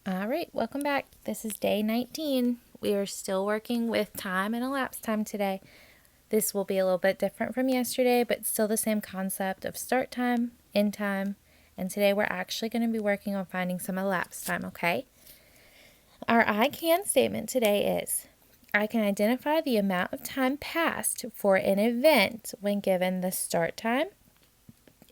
All right, welcome back. This is day 19. We are still working with time and elapsed time today. This will be a little bit different from yesterday, but still the same concept of start time, end time, and today we're actually going to be working on finding some elapsed time, okay? Our I can statement today is, I can identify the amount of time passed for an event when given the start time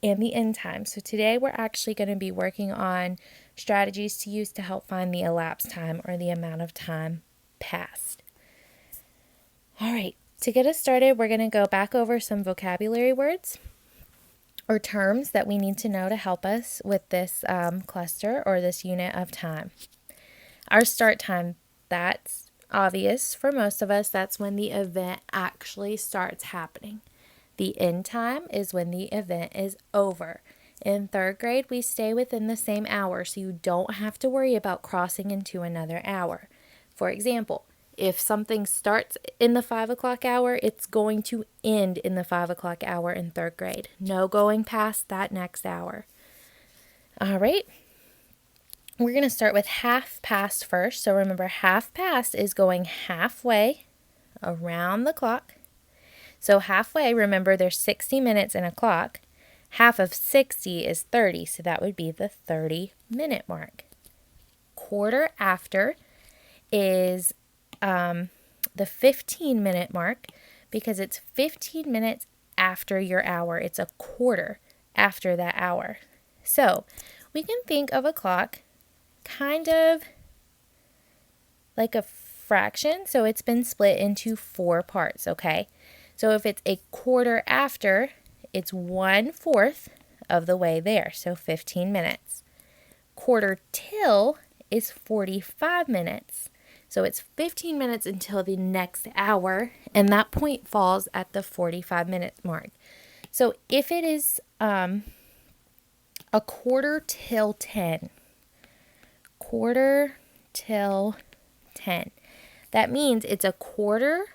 and the end time. So today we're actually going to be working on strategies to use to help find the elapsed time or the amount of time passed. All right, to get us started, we're going to go back over some vocabulary words or terms that we need to know to help us with this cluster or this unit of time. Our start time, that's obvious for most of us. That's when the event actually starts happening. The end time is when the event is over. In third grade, we stay within the same hour, so you don't have to worry about crossing into another hour. For example, if something starts in the 5 o'clock hour, it's going to end in the 5 o'clock hour in third grade. No going past that next hour. All right. We're going to start with half past first. So remember, half past is going halfway around the clock. So halfway, remember there's 60 minutes in a clock. Half of 60 is 30, so that would be the 30-minute mark. Quarter after is the 15-minute mark because it's 15 minutes after your hour. It's a quarter after that hour. So we can think of a clock kind of like a fraction. So it's been split into 4 parts, okay? So if it's a quarter after, it's 1/4 of the way there, so 15 minutes. Quarter till is 45 minutes. So it's 15 minutes until the next hour, and that point falls at the 45-minute mark. So if it is a quarter till 10, that means it's a quarter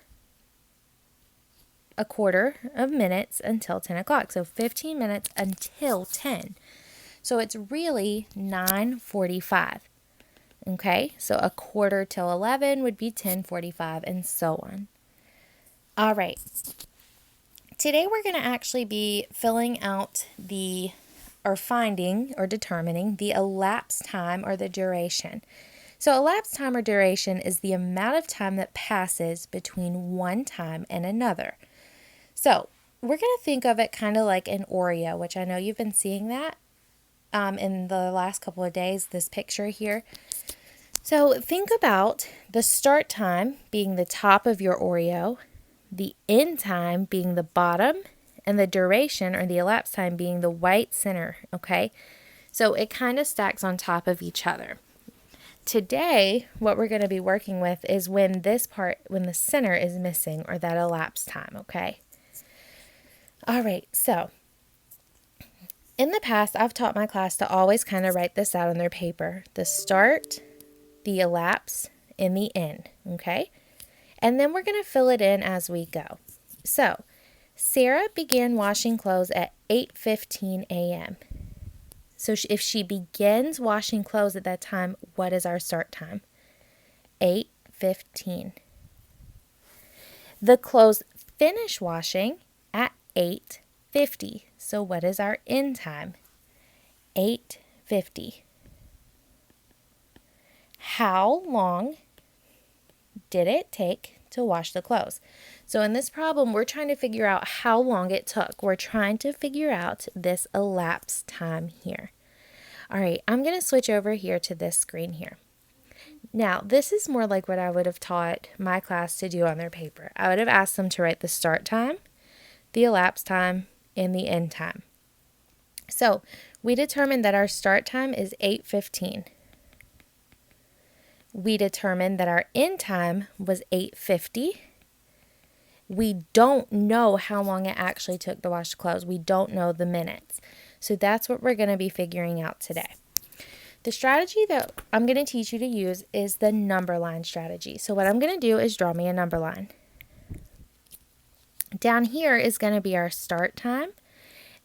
of minutes until 10 o'clock. So 15 minutes until 10. So it's really 9:45. Okay, so a quarter till 11 would be 10:45 and so on. All right. Today we're going to actually be filling out finding or determining the elapsed time or the duration. So elapsed time or duration is the amount of time that passes between one time and another. So we're going to think of it kind of like an Oreo, which I know you've been seeing that in the last couple of days, this picture here. So think about the start time being the top of your Oreo, the end time being the bottom, and the duration or the elapsed time being the white center, okay? So it kind of stacks on top of each other. Today, what we're going to be working with is when the center is missing or that elapsed time, okay? All right, so in the past, I've taught my class to always kind of write this out on their paper. The start, the elapse, and the end, okay? And then we're going to fill it in as we go. So, Sarah began washing clothes at 8:15 a.m. So if she begins washing clothes at that time, what is our start time? 8:15. The clothes finish washing at 8:50. So what is our end time? 8:50. How long did it take to wash the clothes? So in this problem, we're trying to figure out how long it took. We're trying to figure out this elapsed time here. All right, I'm going to switch over here to this screen here. Now, this is more like what I would have taught my class to do on their paper. I would have asked them to write the start time, the elapsed time, and the end time. So we determined that our start time is 8:15. We determined that our end time was 8:50. We don't know how long it actually took to wash the clothes. We don't know the minutes. So that's what we're going to be figuring out today. The strategy that I'm going to teach you to use is the number line strategy. So what I'm going to do is draw me a number line. Down here is going to be our start time,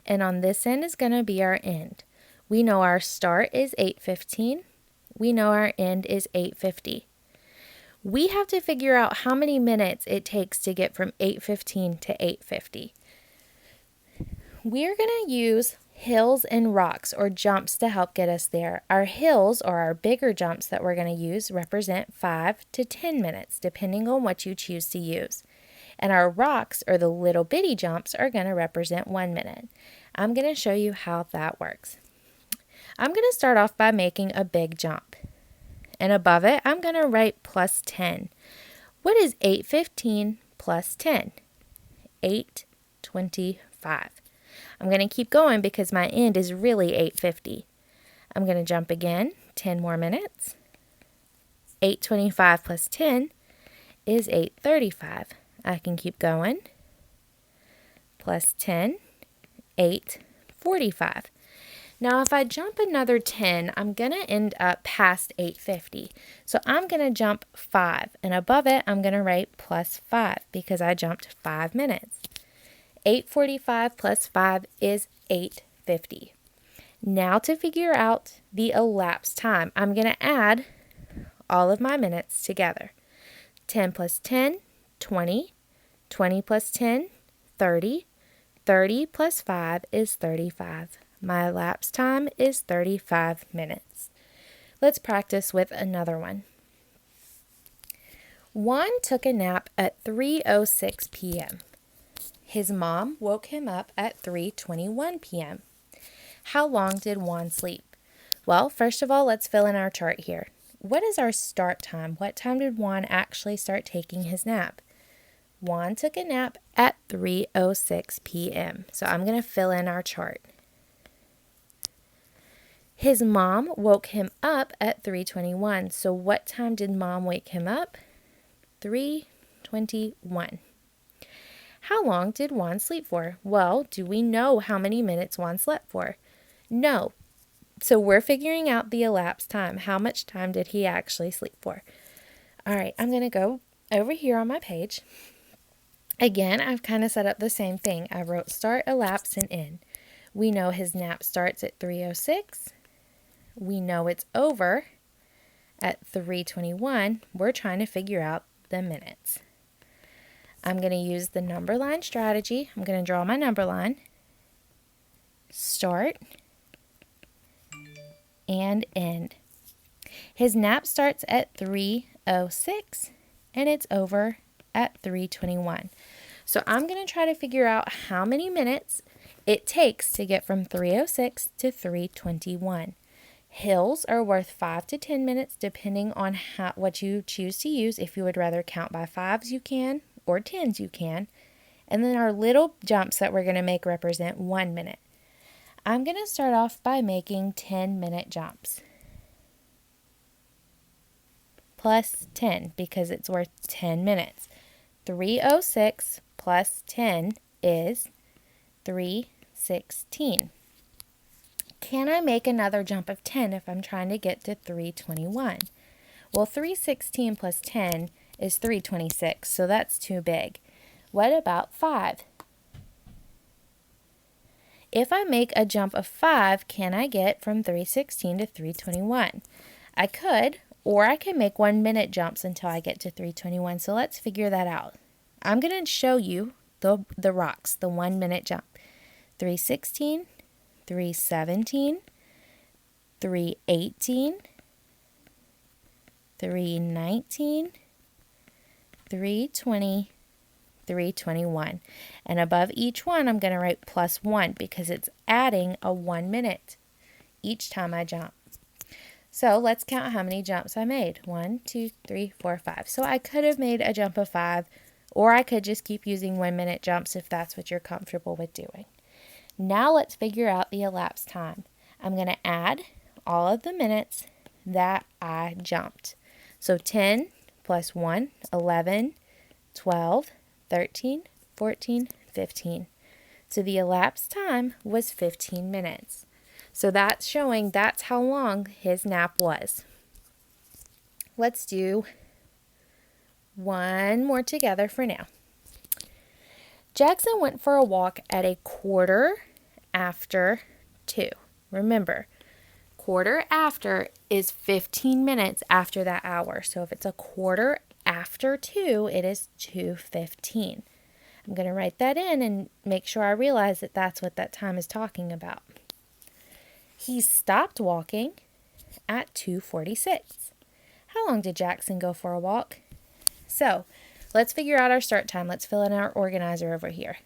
and on this end is going to be our end. We know our start is 8:15. We know our end is 8:50. We have to figure out how many minutes it takes to get from 8:15 to 8:50. We're going to use hills and rocks or jumps to help get us there. Our hills, or our bigger jumps that we're going to use, represent 5 to 10 minutes, depending on what you choose to use. And our rocks, or the little bitty jumps, are going to represent 1 minute. I'm going to show you how that works. I'm going to start off by making a big jump. And above it, I'm going to write plus 10. What is 8:15 plus 10? 8:25. I'm going to keep going because my end is really 8:50. I'm going to jump again, 10 more minutes. 8:25 plus 10 is 8:35. I can keep going. Plus 10, 8:45. Now, if I jump another 10, I'm going to end up past 8:50. So I'm going to jump 5, and above it, I'm going to write plus 5 because I jumped 5 minutes. 8:45 plus 5 is 8:50. Now to figure out the elapsed time, I'm going to add all of my minutes together. 10 plus 10, 20. 20 plus 10, 30. 30 plus 5 is 35. My elapsed time is 35 minutes. Let's practice with another one. Juan took a nap at 3:06 p.m. His mom woke him up at 3:21 p.m. How long did Juan sleep? Well, first of all, let's fill in our chart here. What is our start time? What time did Juan actually start taking his nap? Juan took a nap at 3:06 p.m. So I'm going to fill in our chart. His mom woke him up at 3:21. So what time did mom wake him up? 3:21. How long did Juan sleep for? Well, do we know how many minutes Juan slept for? No. So we're figuring out the elapsed time. How much time did he actually sleep for? All right, I'm going to go over here on my page. Again, I've kind of set up the same thing. I wrote start, elapsed, and end. We know his nap starts at 3:06. We know it's over at 3:21. We're trying to figure out the minutes. I'm going to use the number line strategy. I'm going to draw my number line. Start and end. His nap starts at 3:06 and it's over at 3:21. So I'm going to try to figure out how many minutes it takes to get from 3:06 to 3:21. Hills are worth 5 to 10 minutes depending on what you choose to use. If you would rather count by 5s, you can, or 10s, you can. And then our little jumps that we're going to make represent 1 minute. I'm going to start off by making 10-minute jumps. Plus 10 because it's worth 10 minutes. 3:06 plus 10 is 3:16. Can I make another jump of 10 if I'm trying to get to 3:21? Well, 3:16 plus 10 is 3:26, so that's too big. What about 5? If I make a jump of 5, can I get from 3:16 to 3:21? I could, or I can make 1 minute jumps until I get to 3:21, so let's figure that out. I'm going to show you the rocks, the 1 minute jump. 3:16, 3:17, 3:18, 3:19, 3:20, 3:21. And above each one, I'm going to write plus 1 because it's adding a 1 minute each time I jump. So let's count how many jumps I made. 1, 2, 3, 4, 5. So I could have made a jump of 5, or I could just keep using 1 minute jumps if that's what you're comfortable with doing. Now let's figure out the elapsed time. I'm going to add all of the minutes that I jumped. So 10 plus 1, 11, 12, 13, 14, 15. So the elapsed time was 15 minutes. So that's showing that's how long his nap was. Let's do one more together for now. Jackson went for a walk at 2:15. Remember, quarter after is 15 minutes after that hour. So if it's a quarter after 2, it is 2:15. I'm going to write that in and make sure I realize that that's what that time is talking about. He stopped walking at 2:46. How long did Jackson go for a walk? So let's figure out our start time. Let's fill in our organizer over here.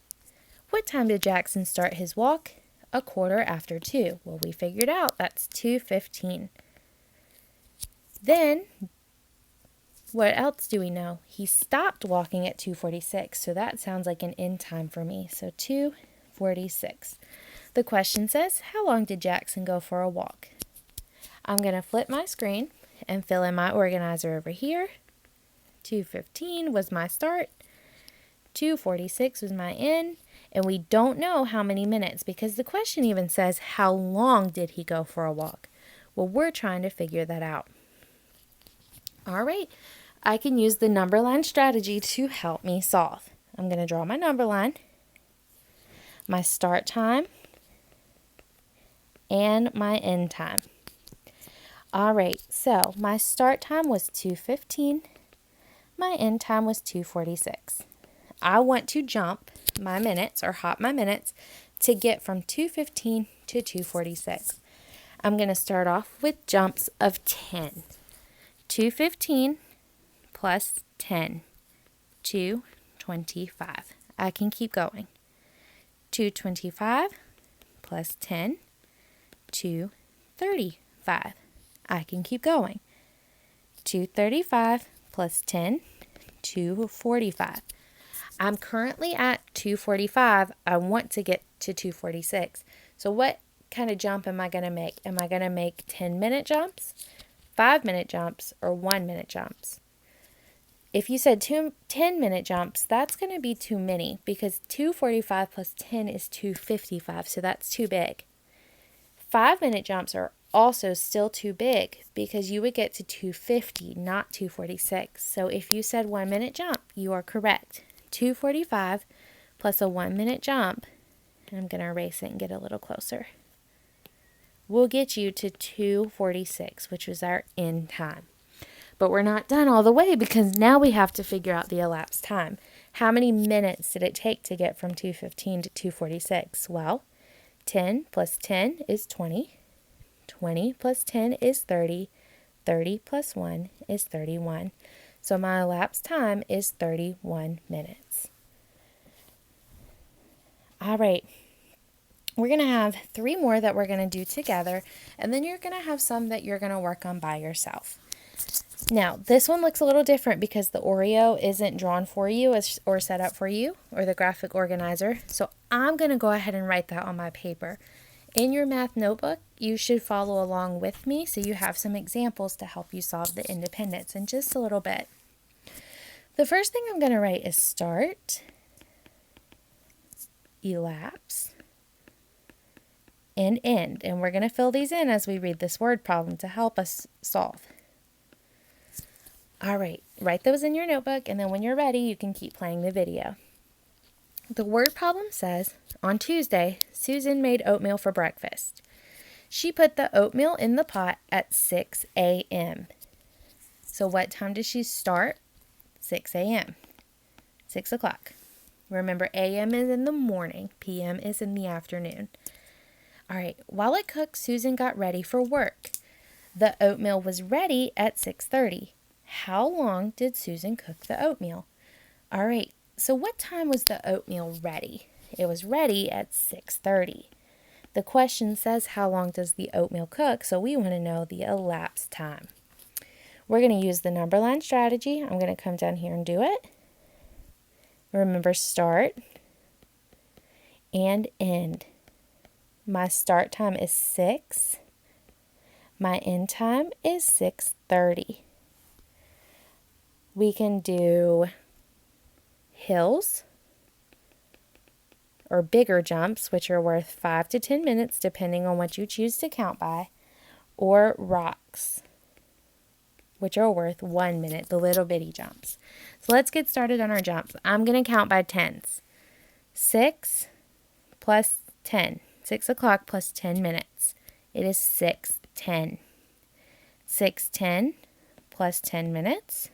What time did Jackson start his walk? A quarter after 2. Well, we figured out that's 2:15. Then, what else do we know? He stopped walking at 2:46, so that sounds like an end time for me. So 2:46. The question says, how long did Jackson go for a walk? I'm going to flip my screen and fill in my organizer over here. 2:15 was my start. 2:46 was my end. And we don't know how many minutes because the question even says, how long did he go for a walk? Well, we're trying to figure that out. All right, I can use the number line strategy to help me solve. I'm going to draw my number line, my start time, and my end time. All right, so my start time was 2:15. My end time was 2:46. I want to jump my minutes or hop my minutes to get from 2:15 to 2:46. I'm going to start off with jumps of 10. 2:15 plus 10, 2:25. I can keep going. 2:25 plus 10, 2:35. I can keep going. 2:35 plus 10, 2:45. I'm currently at 2:45. I want to get to 2:46. So what kind of jump am I going to make? Am I going to make 10-minute jumps, 5-minute jumps, or 1-minute jumps? If you said 10-minute jumps, that's going to be too many because 2:45 plus 10 is 2:55, so that's too big. 5-minute jumps are also still too big because you would get to 2:50, not 2:46. So if you said 1-minute jump, you are correct. 2:45 plus a 1-minute jump, and I'm going to erase it and get a little closer, will get you to 2:46, which was our end time. But we're not done all the way because now we have to figure out the elapsed time. How many minutes did it take to get from 2:15 to 2:46? Well, 10 plus 10 is 20. 20 plus 10 is 30. 30 plus 1 is 31. So my elapsed time is 31 minutes. All right. We're going to have 3 more that we're going to do together, and then you're going to have some that you're going to work on by yourself. Now, this one looks a little different because the Oreo isn't drawn for you or set up for you, or the graphic organizer. So I'm going to go ahead and write that on my paper. In your math notebook, you should follow along with me so you have some examples to help you solve the independence in just a little bit. The first thing I'm going to write is start, elapse, and end. And we're going to fill these in as we read this word problem to help us solve. All right, write those in your notebook, and then when you're ready, you can keep playing the video. The word problem says, on Tuesday, Susan made oatmeal for breakfast. She put the oatmeal in the pot at 6 a.m. So what time did she start? 6 a.m. 6 o'clock. Remember, a.m. is in the morning, p.m. is in the afternoon. All right, while it cooked, Susan got ready for work. The oatmeal was ready at 6:30. How long did Susan cook the oatmeal? All right, so what time was the oatmeal ready? It was ready at 6:30. The question says how long does the oatmeal cook, so we want to know the elapsed time. We're going to use the number line strategy. I'm going to come down here and do it. Remember, start and end. My start time is 6. My end time is 6:30. We can do hills or bigger jumps, which are worth 5 to 10 minutes, depending on what you choose to count by, or rocks, which are worth 1 minute, the little bitty jumps. So let's get started on our jumps. I'm going to count by tens. 6 plus 10. 6 o'clock plus 10 minutes. It is 6:10. 10. 6:10 plus 10 minutes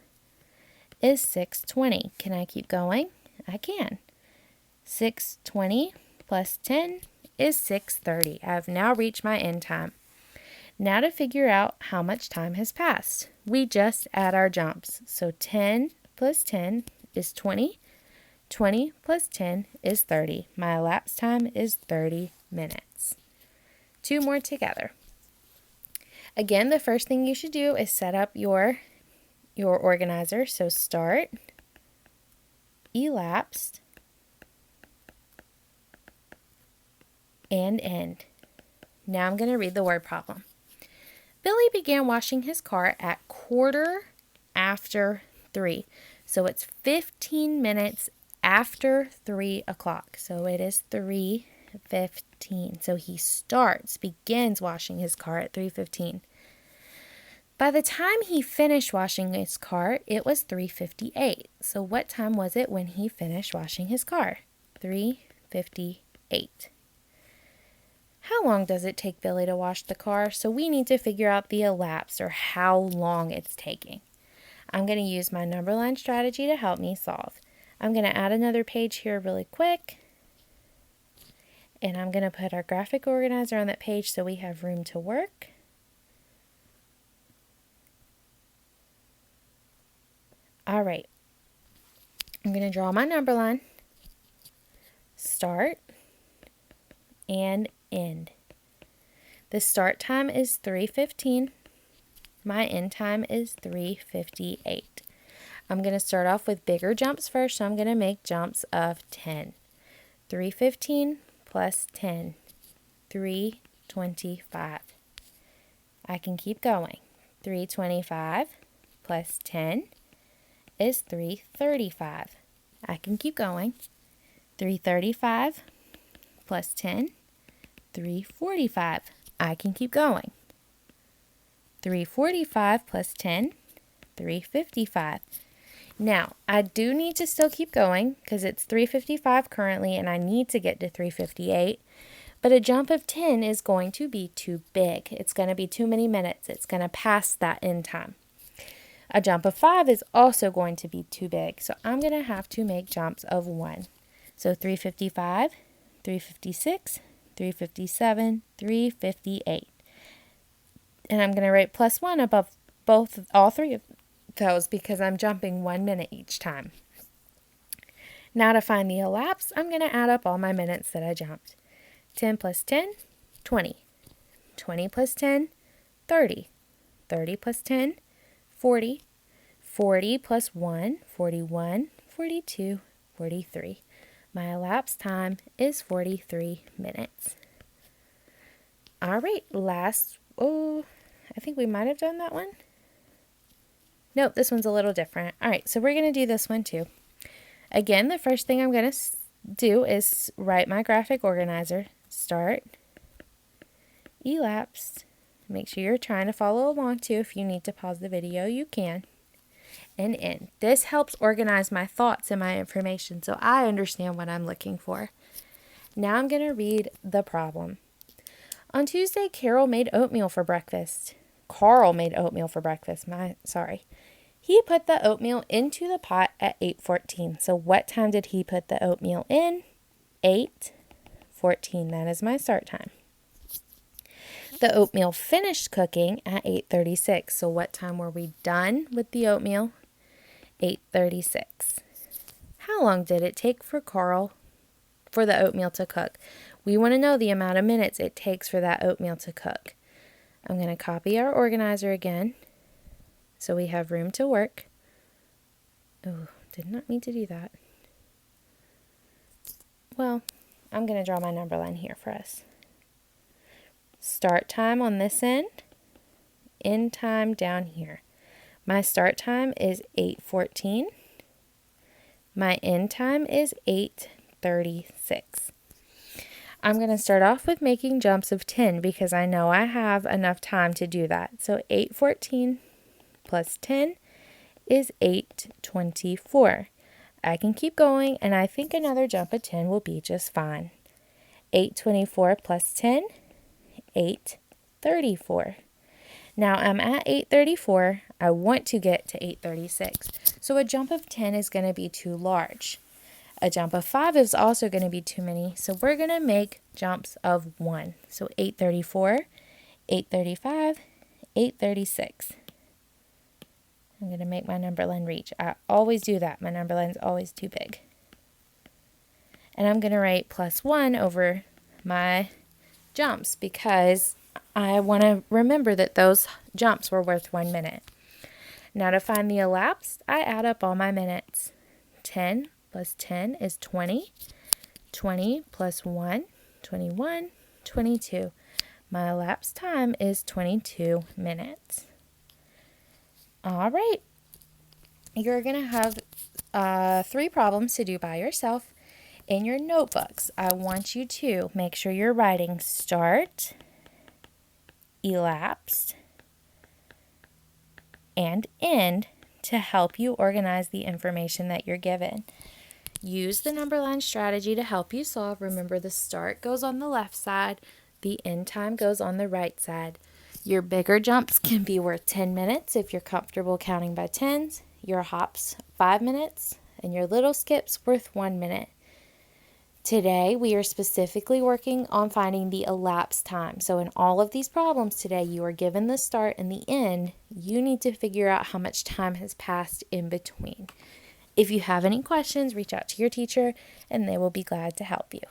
is 6:20. Can I keep going? I can. 6:20 plus 10 is 6:30. I have now reached my end time. Now to figure out how much time has passed, we just add our jumps. So 10 plus 10 is 20. 20 plus 10 is 30. My elapsed time is 30 minutes. 2 more together. Again, the first thing you should do is set up your organizer. So start, elapsed, and end. Now I'm going to read the word problem. Billy began washing his car at 3:15. So it's 15 minutes after 3 o'clock. So it is 3:15. So he begins washing his car at 3:15. By the time he finished washing his car, it was 3:58. So what time was it when he finished washing his car? 3:58. How long does it take Billy to wash the car? So we need to figure out the elapsed, or how long it's taking. I'm going to use my number line strategy to help me solve. I'm going to add another page here really quick. And I'm going to put our graphic organizer on that page so we have room to work. All right. I'm going to draw my number line. Start and end. The start time is 3:15. My end time is 3:58. I'm going to start off with bigger jumps first, so I'm going to make jumps of 10. 3:15 plus 10, 3:25. I can keep going. 3:25 plus 10 is 3:35. I can keep going. 3:35 plus 10, 3:45. I can keep going. 3:45 plus 10, 3:55. Now, I do need to still keep going because it's 3:55 currently and I need to get to 3:58. But a jump of 10 is going to be too big. It's going to be too many minutes. It's going to pass that end time. A jump of 5 is also going to be too big. So I'm going to have to make jumps of 1. So 3:55, 3:56, 3:57, 3:58. And I'm going to write plus 1 above all three of those because I'm jumping 1 minute each time. Now to find the elapsed, I'm going to add up all my minutes that I jumped. 10 plus 10, 20. 20 plus 10, 30. 30 plus 10, 40. 40 plus 1, 41. 42, 43. My elapsed time is 43 minutes. All right, I think we might have done that one. Nope, this one's a little different. All right, so we're going to do this one too. Again, the first thing I'm going to do is write my graphic organizer. Start, elapsed. Make sure you're trying to follow along too. If you need to pause the video, you can. And end. This helps organize my thoughts and my information so I understand what I'm looking for. Now I'm going to read the problem. On Tuesday, Carl made oatmeal for breakfast. Carl made oatmeal for breakfast. He put the oatmeal into the pot at 8:14. So what time did he put the oatmeal in? 8:14. That is my start time. The oatmeal finished cooking at 8:36. So what time were we done with the oatmeal? 8:36. How long did it take for the oatmeal to cook? We want to know the amount of minutes it takes for that oatmeal to cook. I'm going to copy our organizer again so we have room to work. Oh, did not mean to do that. Well, I'm going to draw my number line here for us. Start time on this end time down here. My start time is 8:14. My end time is 8:36. I'm going to start off with making jumps of 10 because I know I have enough time to do that. So 8:14 plus 10 is 8:24. I can keep going, and I think another jump of 10 will be just fine. 8:24 plus 10, 8:34. Now I'm at 8:34. I want to get to 8:36. So a jump of 10 is going to be too large. A jump of 5 is also going to be too many. So we're going to make jumps of 1. So 8:34, 8:35, 8:36. I'm going to make my number line reach. I always do that. My number line's always too big. And I'm going to write +1 over my jumps because I want to remember that those jumps were worth 1 minute. Now to find the elapsed, I add up all my minutes. 10 plus 10 is 20. 20 plus 1, 21, 22. My elapsed time is 22 minutes. All right. You're going to have 3 problems to do by yourself. In your notebooks, I want you to make sure you're writing start, elapsed, and end to help you organize the information that you're given. Use the number line strategy to help you solve. Remember, the start goes on the left side, the end time goes on the right side. Your bigger jumps can be worth 10 minutes if you're comfortable counting by tens, your hops 5 minutes, and your little skips worth 1 minute. Today, we are specifically working on finding the elapsed time. So in all of these problems today, you are given the start and the end. You need to figure out how much time has passed in between. If you have any questions, reach out to your teacher and they will be glad to help you.